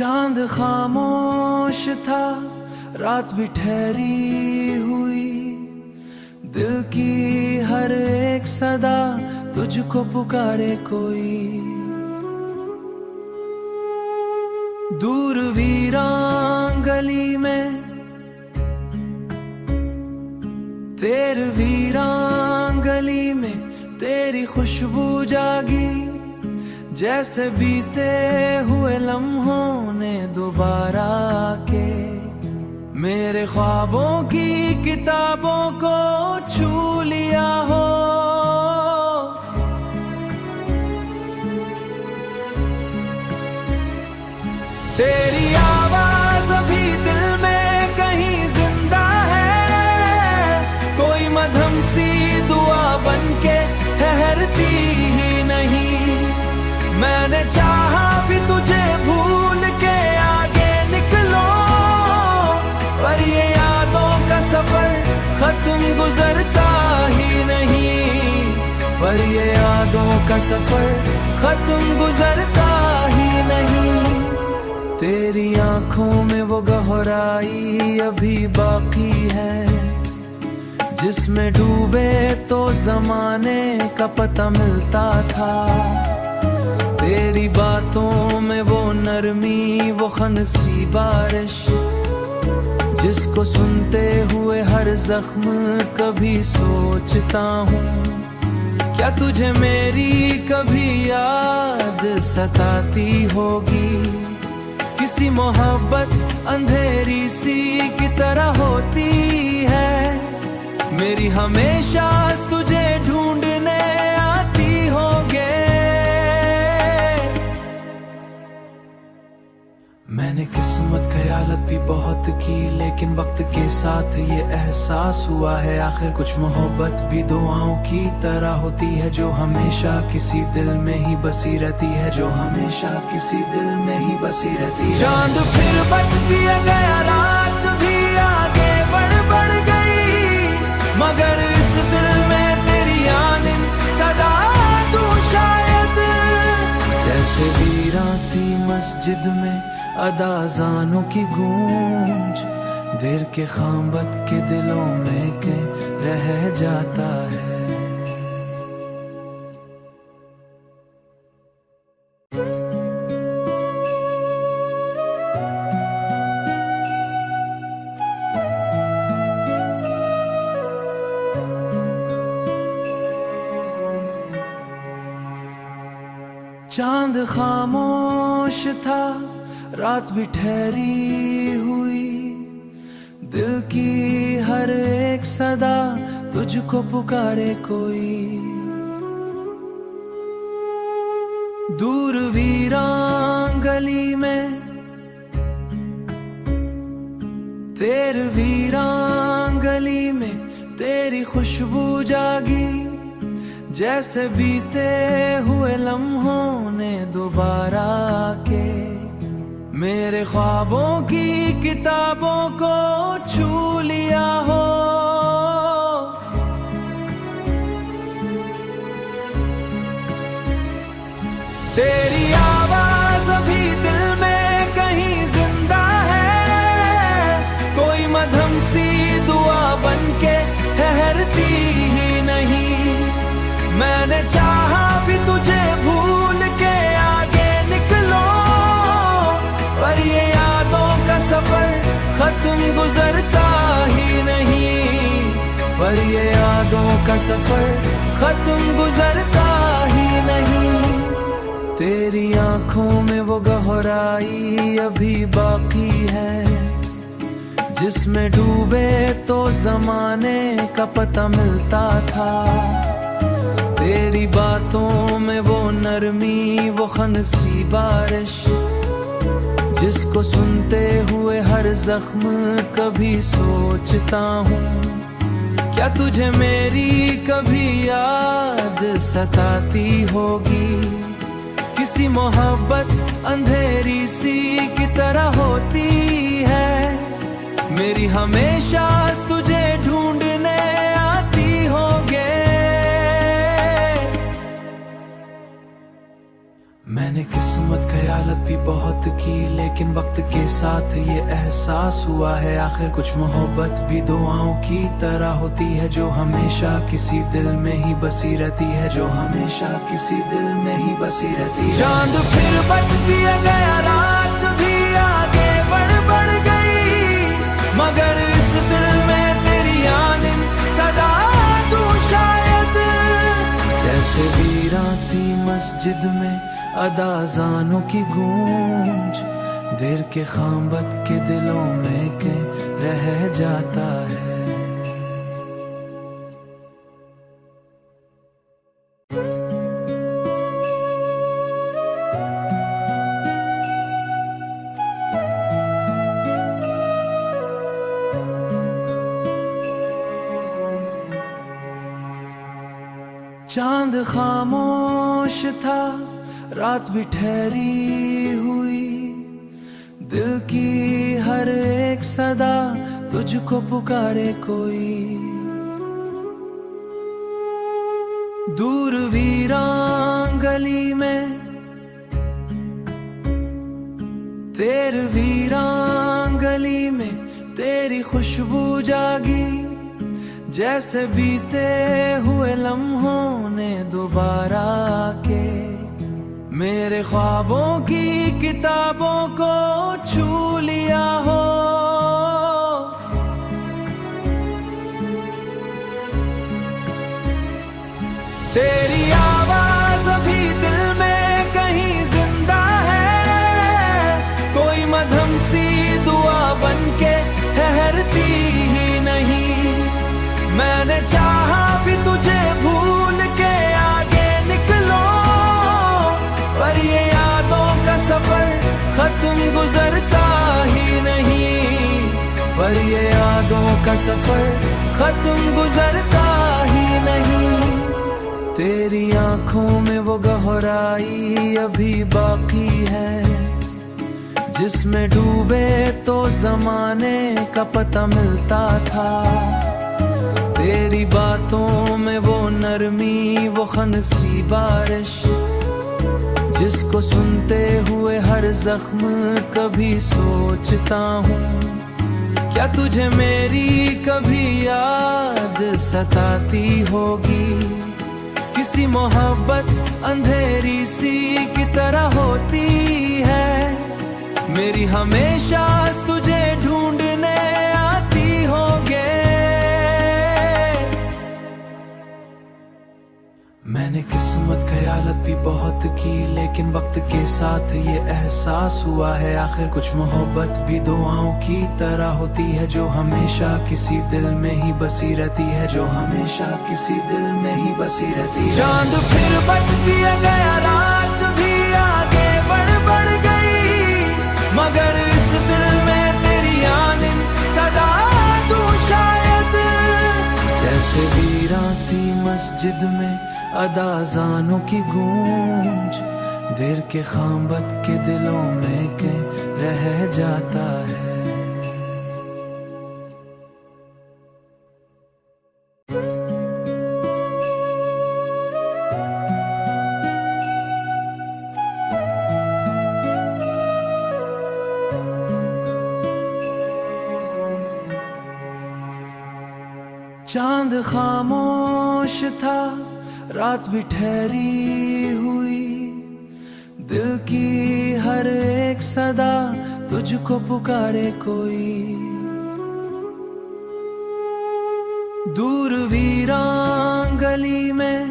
चांद खामोश था, रात भी ठहरी हुई, दिल की हर एक सदा तुझको पुकारे कोई। दूर वीरान गली में तेरे वीरान गली में तेरी खुशबू जागी, जैसे बीते हुए लम्हों ने दोबारा आके मेरे ख्वाबों की किताबों को छू लिया हो। तेरी आवाज अभी दिल में कहीं जिंदा है, कोई मधम सी दुआ बनके ठहरती ही नहीं। मैंने चाहा भी तुझे भूल के आगे निकलो, पर ये यादों का सफर खत्म गुजरता ही नहीं, पर ये यादों का सफर खत्म गुजरता ही नहीं। तेरी आंखों में वो गहराई अभी बाकी है, जिसमें डूबे तो जमाने का पता मिलता था। तेरी बातों में वो नरमी, वो खनक सी बारिश, जिसको सुनते हुए हर जख्म कभी सोचता हूँ, क्या तुझे मेरी कभी याद सताती होगी। किसी मोहब्बत अंधेरी सी की तरह होती है, मेरी हमेशा तुझे ढूंढने आती होगे। मैंने किस्मत ख्यालत भी बहुत की, लेकिन वक्त के साथ ये एहसास हुआ है आखिर कुछ मोहब्बत भी दुआओं की तरह होती है, जो हमेशा किसी दिल में ही बसी रहती है, जो हमेशा किसी दिल में ही बसी रहती है। चांद फिर बच गया, रात भी आगे बढ़ गई, मगर इस दिल में तेरी याद सदा तू शायद। जैसे वीरां सी मस्जिद में अदाजानों की गूंज, देर के खामबत के दिलों में के रह जाता है। चांद खामोश था, रात भी ठहरी हुई, दिल की हर एक सदा तुझको पुकारे कोई। दूर वीरान गली में तेरे वीरान गली में तेरी खुशबू जागी, जैसे बीते हुए लम्हों ने दोबारा आके मेरे ख्वाबों की किताबों को छू लिया हो। तेरी आवाज अभी दिल में कहीं जिंदा है, कोई मधम सी दुआ बनके ठहरती ही नहीं। मैंने चाहा भी तुझे भूल के आगे निकलो, पर ये यादों का सफर खत्म गुजरता ही नहीं, पर ये यादों का सफर खत्म गुजरता ही नहीं। तेरी आंखों में वो गहराई अभी बाकी है, जिसमें डूबे तो जमाने का पता मिलता था। तेरी बातों में वो नरमी, वो खनक सी बारिश, जिसको सुनते हुए हर जख्म कभी सोचता हूँ, क्या तुझे मेरी कभी याद सताती होगी। किसी मोहब्बत अंधेरी सी की तरह होती है, मेरी हमेशा तुझे ढूंढने आती होगे। मैं मैंने किस्मत ख्यालत भी बहुत की, लेकिन वक्त के साथ ये एहसास हुआ है आखिर कुछ मोहब्बत भी दुआओं की तरह होती है, जो हमेशा किसी दिल में ही बसी रहती है, जो हमेशा किसी दिल में ही बसी रहती है। चांद फिर बच दिया गया, रात भी आगे बढ़ गई, मगर इस दिल में तेरी आनिन सदा तू शायद। जैसे वीरां सी मस्जिद में अदाजानों की गूंज, देर के खामबत के दिलों में के रह जाता है। चांद खामोश था, रात भी ठहरी हुई, दिल की हर एक सदा तुझको पुकारे कोई। दूर वीरां गली में तेरे वीरां गली में तेरी खुशबू जागी, जैसे बीते हुए लम्हों ने दोबारा के मेरे ख्वाबों की किताबों को छू लिया हो। तेरी आवाज अभी दिल में कहीं जिंदा है, कोई मधम सी दुआ बनके ठहरती ही नहीं। मैंने चाहा भी तुझे भूल के आगे निकलो, पर ये यादों का सफर खत्म गुजरता ही नहीं, पर ये यादों का सफर खत्म गुजरता ही नहीं। तेरी आंखों में वो गहराई अभी बाकी है, जिसमें डूबे तो जमाने का पता मिलता था। तेरी बातों में वो नरमी, वो खनक सी बारिश, जिसको सुनते हुए हर जख्म कभी सोचता हूँ, क्या तुझे मेरी कभी याद सताती होगी। किसी मोहब्बत अंधेरी सी की तरह होती है, मेरी हमेशा तुझे ढूंढने आती होगे। मैंने किस्मत ख्यालत भी बहुत की, लेकिन वक्त के साथ ये एहसास हुआ है आखिर कुछ मोहब्बत भी दुआओं की तरह होती है, जो हमेशा किसी दिल में ही बसी रहती है, जो हमेशा किसी दिल में ही बसी रहती है। चांद फिर बच दिया गया, रात भी आगे बढ़ गई, मगर इस दिल में तेरी आनिन सदा तू शायद। जैसे वीरां सी मस्जिद में अदाजानों की गूंज, देर के खामबत के दिलों में के रह जाता है। चांद खामोश था, रात भी ठहरी हुई, दिल की हर एक सदा तुझको पुकारे कोई। दूर वीरां गली में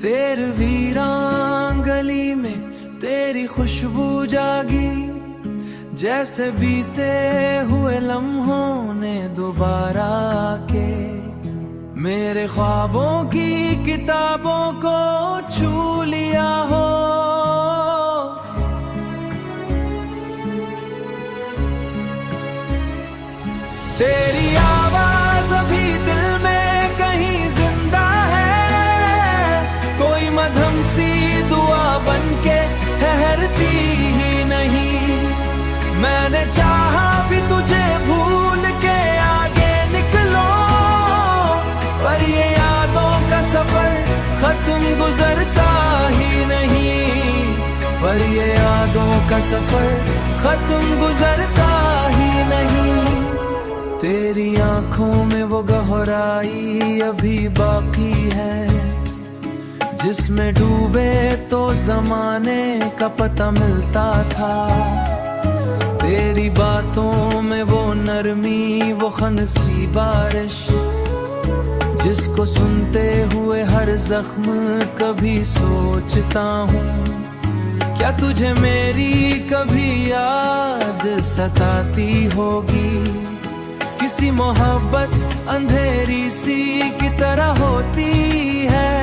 तेरे वीरां गली में तेरी खुशबू जागी, जैसे बीते हुए लम्हों ने दोबारा के मेरे ख्वाबों की किताबों को छू लिया हो। तेरी आवाज अभी दिल में कहीं जिंदा है, कोई मधम सी दुआ बनके ठहरती ही नहीं। मैंने चाहा भी तुझे भूल के आगे निकलो, पर ये यादों का सफर खत्म गुजरता पर ये यादों का सफर खत्म गुजरता ही नहीं। तेरी आंखों में वो गहराई अभी बाकी है, जिसमें डूबे तो जमाने का पता मिलता था। तेरी बातों में वो नरमी, वो खनसी बारिश, जिसको सुनते हुए हर जख्म कभी सोचता हूँ, क्या तुझे मेरी कभी याद सताती होगी। किसी मोहब्बत अंधेरी सी की तरह होती है,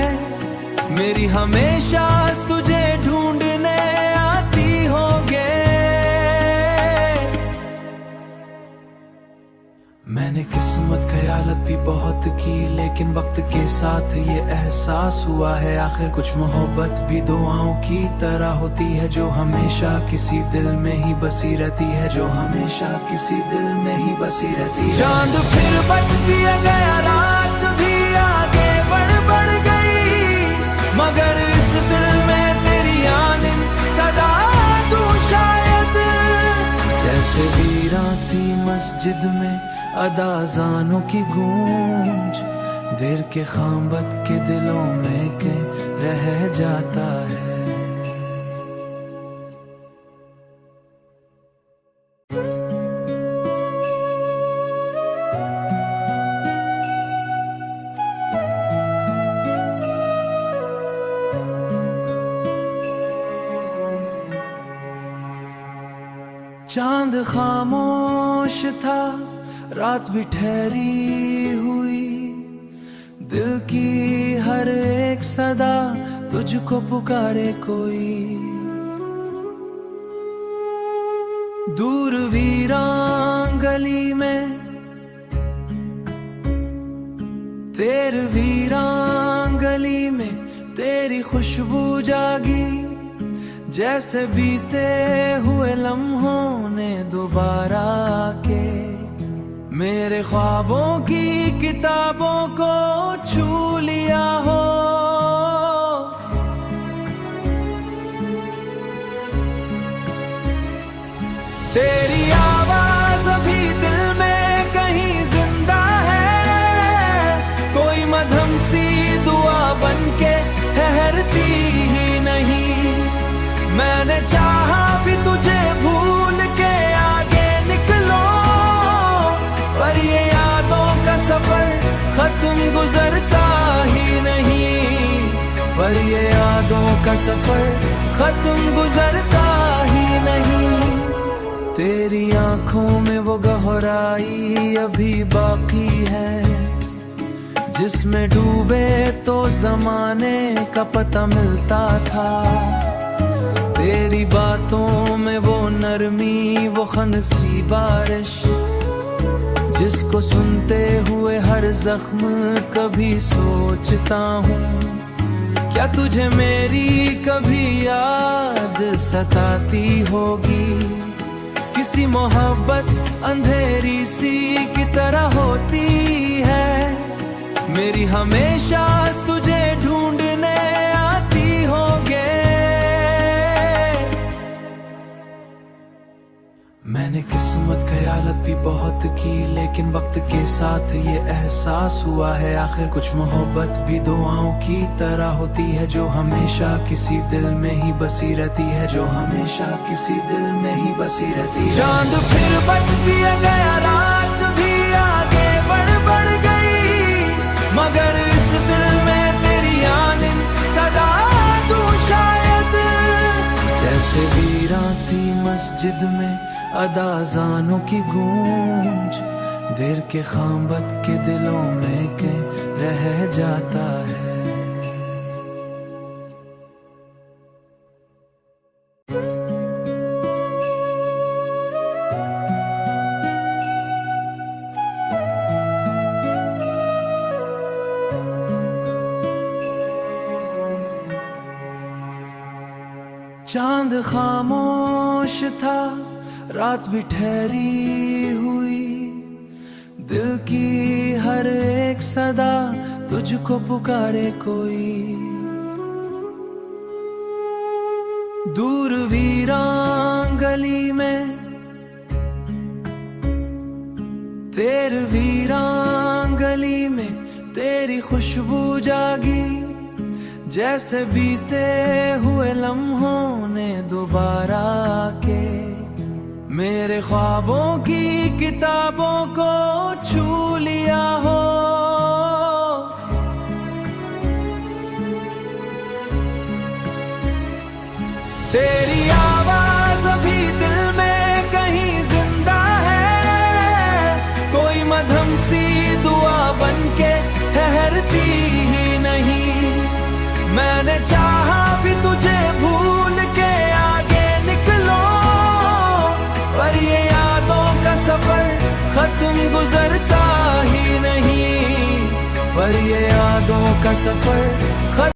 मेरी हमेशा तुझे ढूंढने आती होगे। मैंने किस्मत ख्यालत भी बहुत की, लेकिन वक्त के साथ ये एहसास हुआ है आखिर कुछ मोहब्बत भी दुआओं की तरह होती है, जो हमेशा किसी दिल में ही बसी रहती है, जो हमेशा किसी दिल में ही बसी रहती है। चांद फिर बच दिया गया, रात भी आगे बढ़ गई, मगर इस दिल में तेरी आनिन सदा तू शायद। जैसे वीरां सी मस्जिद में अदाजानों की गूंज, देर के खामबत के दिलों में के रह जाता है। चांद खामोश था, रात भी ठहरी हुई, दिल की हर एक सदा तुझको पुकारे कोई। दूर वीरान गली में तेरे वीरान गली में तेरी खुशबू जागी, जैसे बीते हुए लम्हों ने दोबारा आके मेरे ख्वाबों की किताबों को छू लिया हो। तेरी आवाज अभी दिल में कहीं जिंदा है, कोई मधम सी दुआ बनके ठहरती ही नहीं। मैंने चाहा भी तुझे भूल के आगे निकलो, पर ये यादों का सफर खत्म गुजरता ही नहीं। पर ये यादों का सफर खत्म गुजरता ही नहीं। तेरी आंखों में वो गहराई अभी बाकी है, जिसमें डूबे तो जमाने का पता मिलता था। तेरी बातों में वो नरमी, वो खनसी बारिश, जिसको सुनते हुए हर जख्म कभी सोचता हूँ, क्या तुझे मेरी कभी याद सताती होगी। किसी मोहब्बत अंधेरी सी की तरह होती है, मेरी हमेशा तुझे ढूंढने आती होगे। मैंने किस्मत ख्यालत भी बहुत की, लेकिन वक्त के साथ ये एहसास हुआ है आखिर कुछ मोहब्बत भी दुआओं की तरह होती है, जो हमेशा किसी दिल में ही बसी रहती है, जो हमेशा किसी दिल में ही बसी रहती है। चांद फिर बच दिया गया, रात भी आगे बढ़ गई, मगर इस दिल में तेरी आनिन सदा तू शायद। जैसे वीरां सी मस्जिद में अदाजानों की गूंज, देर के खामबत के दिलों में के रह जाता है। चांद खामोश था, रात भी ठहरी हुई, दिल की हर एक सदा तुझको पुकारे कोई। दूर वीरान गली में तेरे वीरान गली में तेरी खुशबू जागी, जैसे बीते हुए लम्हों ने दोबारा के मेरे ख्वाबों की किताबों को छू लिया हो। तेरी आवाज अभी दिल में कहीं जिंदा है, कोई मधम सी दुआ बनके ठहरती ही नहीं। मैंने चाहा भी तुझे भूल के आगे निकलो, पर ये यादों का सफर खत्म गुजरता ही नहीं, पर ये यादों का सफर